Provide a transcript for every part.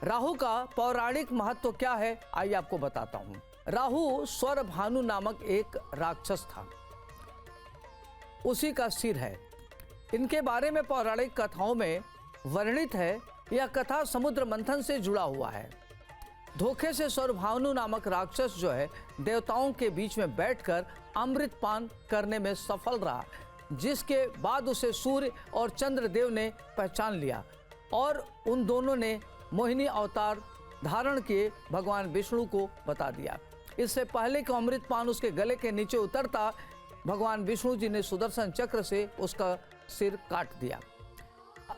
राहु का पौराणिक महत्व क्या है, आइए आपको बताता हूं। राहु स्वरभानु नामक एक राक्षस था, उसी का सिर है। इनके बारे में पौराणिक कथाओं में वर्णित है। यह कथा समुद्र मंथन से जुड़ा हुआ है। धोखे से स्वरभानु नामक राक्षस जो है देवताओं के बीच में बैठकर अमृत पान करने में सफल रहा, जिसके बाद उसे सूर्य और चंद्रदेव ने पहचान लिया और उन दोनों ने मोहिनी अवतार धारण किए भगवान विष्णु को बता दिया। इससे पहले कि अमृत पान उसके गले के नीचे उतरता, भगवान विष्णु जी ने सुदर्शन चक्र से उसका सिर काट दिया।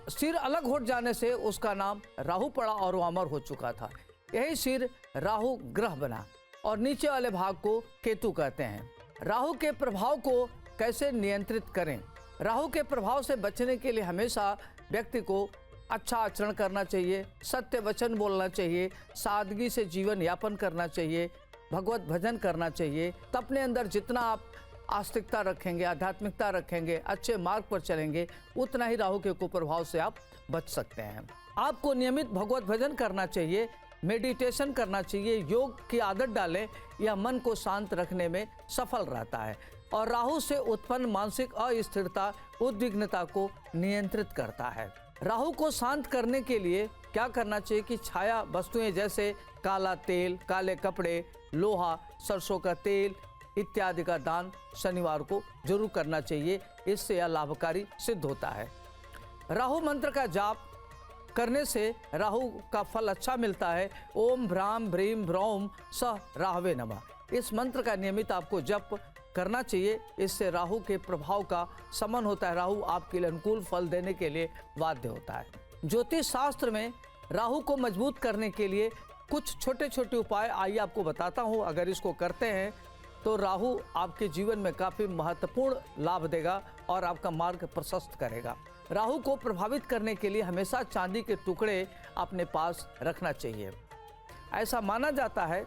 सिर अलग हो जाने से उसका नाम राहु पड़ा और वो अमर हो चुका था। यही सिर राहु ग्रह बना और नीचे वाले भाग को केतु कहते हैं। राहु के प्रभाव को कैसे नियंत्रित करें? राहु के प्रभाव से बचने के लिए हमेशा व्यक्ति को अच्छा आचरण करना चाहिए, सत्य वचन बोलना चाहिए, सादगी से जीवन यापन करना चाहिए, भगवत भजन करना चाहिए। तो अपने अंदर जितना आप आस्तिकता रखेंगे, आध्यात्मिकता रखेंगे, अच्छे मार्ग पर चलेंगे, उतना ही राहु के कुप्रभाव से आप बच सकते हैं। आपको नियमित भगवत भजन करना चाहिए, मेडिटेशन करना चाहिए, योग की आदत डालें। यह मन को शांत रखने में सफल रहता है और राहु से उत्पन्न मानसिक अस्थिरता, उद्विग्नता को नियंत्रित करता है। राहु को शांत करने के लिए क्या करना चाहिए कि छाया वस्तुएं जैसे काला तेल, काले कपड़े, लोहा, सरसों का तेल इत्यादि का दान शनिवार को जरूर करना चाहिए। इससे यह लाभकारी सिद्ध होता है। राहु मंत्र का जाप करने से राहु का फल अच्छा मिलता है। ओम भ्राम भ्रीम भ्रौम सह राहवे नमः। इस मंत्र का नियमित आपको जप करना चाहिए। इससे राहु के प्रभाव का शमन होता है। राहु आपके लिए अनुकूल फल देने के लिए बाध्य होता है। ज्योतिष शास्त्र में राहु को मजबूत करने के लिए कुछ छोटे छोटे उपाय आइए आपको बताता हूँ। अगर इसको करते हैं तो राहु आपके जीवन में काफ़ी महत्वपूर्ण लाभ देगा और आपका मार्ग प्रशस्त करेगा। राहु को प्रभावित करने के लिए हमेशा चांदी के टुकड़े अपने पास रखना चाहिए। ऐसा माना जाता है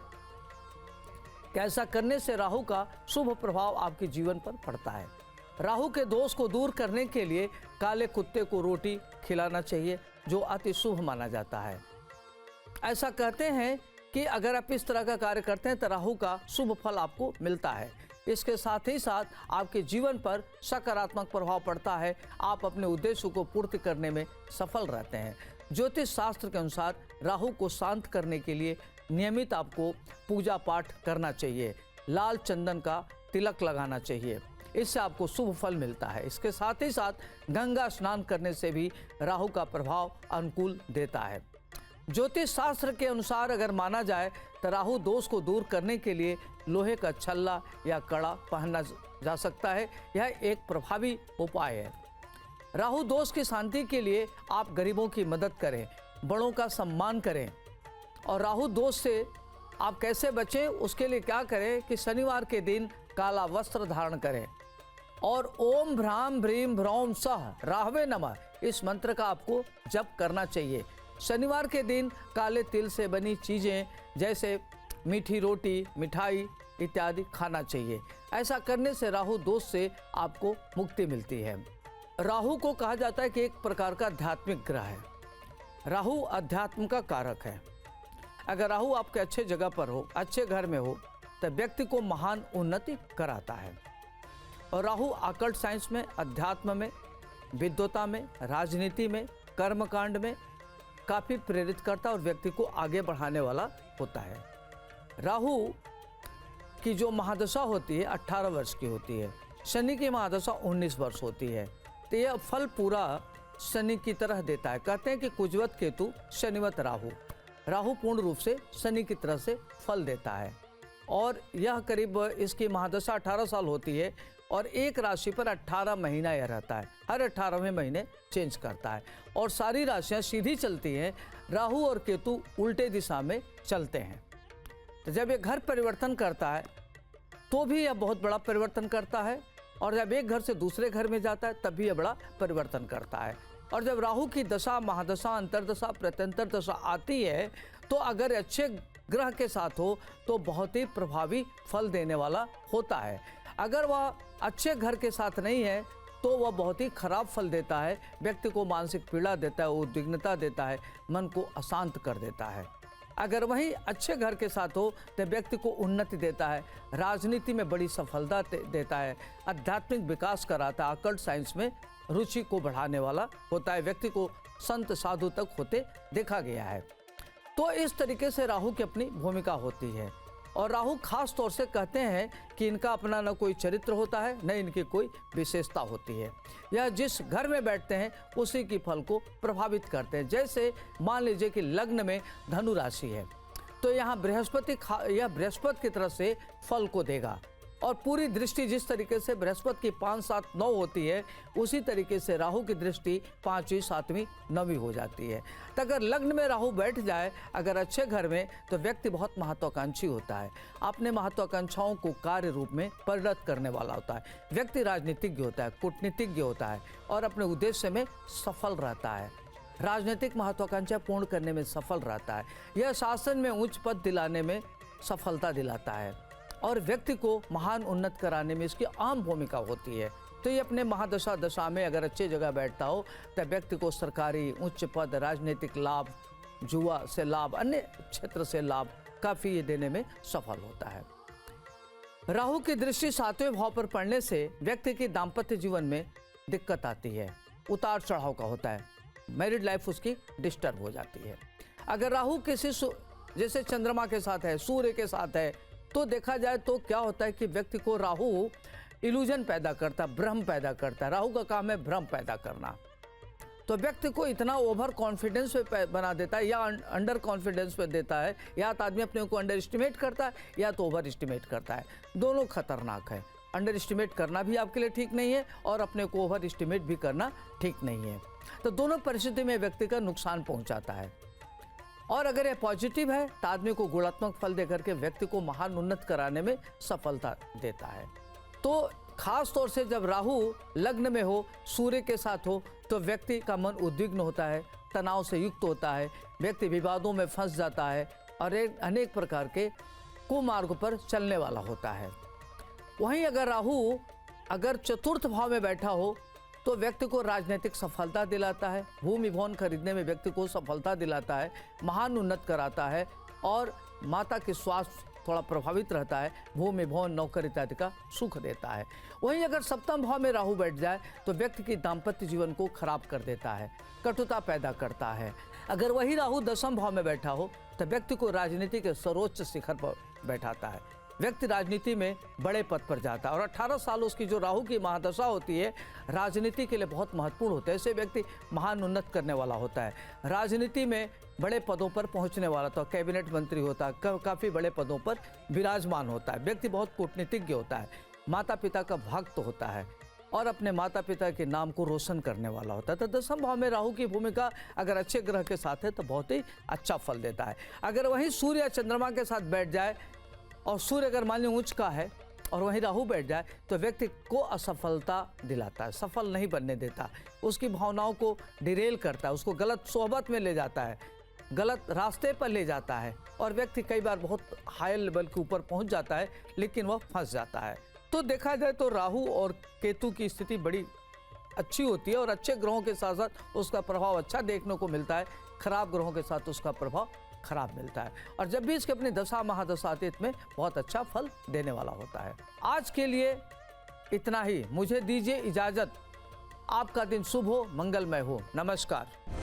कि ऐसा करने से राहु का शुभ प्रभाव आपके जीवन पर पड़ता है। राहु के दोष को दूर करने के लिए काले कुत्ते को रोटी खिलाना चाहिए, जो अति शुभ माना जाता है। ऐसा कहते हैं कि अगर आप इस तरह का कार्य करते हैं तो राहु का शुभ फल आपको मिलता है। इसके साथ ही साथ आपके जीवन पर सकारात्मक प्रभाव पड़ता है। आप अपने उद्देश्य को पूर्ति करने में सफल रहते हैं। ज्योतिष शास्त्र के अनुसार राहु को शांत करने के लिए नियमित आपको पूजा पाठ करना चाहिए, लाल चंदन का तिलक लगाना चाहिए। इससे आपको शुभ फल मिलता है। इसके साथ ही साथ गंगा स्नान करने से भी राहु का प्रभाव अनुकूल देता है। ज्योतिष शास्त्र के अनुसार अगर माना जाए तो राहु दोष को दूर करने के लिए लोहे का छल्ला या कड़ा पहनना जा सकता है। यह एक प्रभावी उपाय है। राहु दोष की शांति के लिए आप गरीबों की मदद करें, बड़ों का सम्मान करें। और राहु दोष से आप कैसे बचें, उसके लिए क्या करें कि शनिवार के दिन काला वस्त्र धारण करें और ओम भ्राम भ्रीम भ्रौम सह राहवे नमः इस मंत्र का आपको जप करना चाहिए। शनिवार के दिन काले तिल से बनी चीज़ें जैसे मीठी रोटी, मिठाई इत्यादि खाना चाहिए। ऐसा करने से राहु दोष से आपको मुक्ति मिलती है। राहु को कहा जाता है कि एक प्रकार का आध्यात्मिक ग्रह है। राहु अध्यात्म का कारक है। अगर राहु आपके अच्छे जगह पर हो, अच्छे घर में हो, तो व्यक्ति को महान उन्नति कराता है। और राहु अकल्ट साइंस में, अध्यात्म में, विद्वता में, राजनीति में, कर्मकांड में काफ़ी प्रेरित करता है और व्यक्ति को आगे बढ़ाने वाला होता है। राहु की जो महादशा होती है 18 वर्ष की होती है। शनि की महादशा 19 वर्ष होती है। तो यह फल पूरा शनि की तरह देता है। कहते हैं कि कुजवत केतु शनिवत राहु। राहु पूर्ण रूप से शनि की तरह से फल देता है और यह करीब इसकी महादशा 18 साल होती है और एक राशि पर 18 महीना यह रहता है। हर 18वें महीने चेंज करता है और सारी राशियां सीधी चलती हैं। राहु और केतु उल्टे दिशा में चलते हैं। तो जब ये घर परिवर्तन करता है तो भी यह बहुत बड़ा परिवर्तन करता है और जब एक घर से दूसरे घर में जाता है तब भी यह बड़ा परिवर्तन करता है। और जब राहु की दशा, महादशा, अंतरदशा, प्रत्यंतर दशा आती है तो अगर अच्छे ग्रह के साथ हो तो बहुत ही प्रभावी फल देने वाला होता है। अगर वह अच्छे घर के साथ नहीं है तो वह बहुत ही खराब फल देता है, व्यक्ति को मानसिक पीड़ा देता है, उद्विग्नता देता है, मन को अशांत कर देता है। अगर वहीं अच्छे घर के साथ हो तो व्यक्ति को उन्नति देता है, राजनीति में बड़ी सफलता देता है, आध्यात्मिक विकास कराता है, अकल्ट साइंस में रुचि को बढ़ाने वाला होता है, व्यक्ति को संत साधु तक होते देखा गया है। तो इस तरीके से राहु की अपनी भूमिका होती है। और राहु खास तौर से कहते हैं कि इनका अपना न कोई चरित्र होता है, न इनकी कोई विशेषता होती है। यह जिस घर में बैठते हैं उसी की फल को प्रभावित करते हैं। जैसे मान लीजिए कि लग्न में धनु राशि है, तो यहाँ यह बृहस्पति की तरफ से फल को देगा। और पूरी दृष्टि जिस तरीके से बृहस्पति की 5, 7, 9 होती है, उसी तरीके से राहु की दृष्टि 5वीं, 7वीं, 9वीं हो जाती है। तो अगर लग्न में राहु बैठ जाए अगर अच्छे घर में, तो व्यक्ति बहुत महत्वाकांक्षी होता है, अपने महत्वाकांक्षाओं को कार्य रूप में परिणत करने वाला होता है। व्यक्ति राजनीतिज्ञ होता है, कूटनीतिज्ञ होता है और अपने उद्देश्य में सफल रहता है, राजनीतिक महत्वाकांक्षा पूर्ण करने में सफल रहता है। यह शासन में उच्च पद दिलाने में सफलता दिलाता है और व्यक्ति को महान उन्नत कराने में इसकी अहम भूमिका होती है। तो ये अपने महादशा दशा में अगर अच्छी जगह बैठता हो तो व्यक्ति को सरकारी उच्च पद, राजनीतिक लाभ, जुआ से लाभ, अन्य क्षेत्र से लाभ काफ़ी ये देने में सफल होता है। राहु की दृष्टि 7वें भाव पर पड़ने से व्यक्ति की दाम्पत्य जीवन में दिक्कत आती है, उतार चढ़ाव का होता है, मैरिड लाइफ उसकी डिस्टर्ब हो जाती है। अगर राहु किसी जैसे चंद्रमा के साथ है, सूर्य के साथ है, तो देखा जाए तो क्या होता है कि व्यक्ति को राहु इल्यूजन पैदा करता है, भ्रम पैदा करता है। राहु का काम है भ्रम पैदा करना। तो व्यक्ति को इतना ओवर कॉन्फिडेंस पे बना देता है या अंडर कॉन्फिडेंस पे देता है, या तो आदमी अपने को अंडर एस्टिमेट करता है या तो ओवर एस्टिमेट करता है। दोनों खतरनाक है। अंडर एस्टिमेट करना भी आपके लिए ठीक नहीं है और अपने को ओवर एस्टिमेट भी करना ठीक नहीं है। तो दोनों परिस्थिति में व्यक्ति का नुकसान पहुँचाता है। और अगर यह पॉजिटिव है तो आदमी को गुणात्मक फल देकर के व्यक्ति को महान उन्नत कराने में सफलता देता है। तो खास तौर से जब राहु लग्न में हो, सूर्य के साथ हो, तो व्यक्ति का मन उद्विग्न होता है, तनाव से युक्त होता है, व्यक्ति विवादों में फंस जाता है और अनेक प्रकार के कुमार्ग पर चलने वाला होता है। वहीं अगर राहु अगर चतुर्थ भाव में बैठा हो तो व्यक्ति को राजनीतिक सफलता दिलाता है, भूमि भवन खरीदने में व्यक्ति को सफलता दिलाता है, महान उन्नत कराता है और माता के स्वास्थ्य थोड़ा प्रभावित रहता है, भूमि भवन नौकरी इत्यादि का सुख देता है। वहीं अगर सप्तम भाव में राहु बैठ जाए तो व्यक्ति की दाम्पत्य जीवन को खराब कर देता है, कटुता पैदा करता है। अगर वही राहु 10वें भाव में बैठा हो तो व्यक्ति को राजनीति के सर्वोच्च शिखर पर बैठाता है, व्यक्ति राजनीति में बड़े पद पर जाता है और 18 साल उसकी जो राहु की महादशा होती है राजनीति के लिए बहुत महत्वपूर्ण होता है। ऐसे व्यक्ति महान उन्नत करने वाला होता है, राजनीति में बड़े पदों पर पहुंचने वाला, तो कैबिनेट मंत्री होता है, काफ़ी बड़े पदों पर विराजमान होता है। व्यक्ति बहुत कूटनीतिज्ञ होता है, माता पिता का भक्त होता है और अपने माता पिता के नाम को रोशन करने वाला होता है। तो 10वें भाव में राहु की भूमिका अगर अच्छे ग्रह के साथ है तो बहुत ही अच्छा फल देता है। अगर वहीं सूर्य या चंद्रमा के साथ बैठ जाए और सूर्य अगर मान लो उच्च का है और वहीं राहु बैठ जाए तो व्यक्ति को असफलता दिलाता है, सफल नहीं बनने देता, उसकी भावनाओं को डिरेल करता है, उसको गलत सोहबत में ले जाता है, गलत रास्ते पर ले जाता है और व्यक्ति कई बार बहुत हाई लेवल के ऊपर पहुंच जाता है लेकिन वह फंस जाता है। तो देखा जाए तो राहु और केतु की स्थिति बड़ी अच्छी होती है और अच्छे ग्रहों के साथ साथ उसका प्रभाव अच्छा देखने को मिलता है, खराब ग्रहों के साथ उसका प्रभाव खराब मिलता है। और जब भी इसके अपनी दशा महादशा आती है में बहुत अच्छा फल देने वाला होता है। आज के लिए इतना ही, मुझे दीजिए इजाजत। आपका दिन शुभ हो, मंगलमय हो। नमस्कार।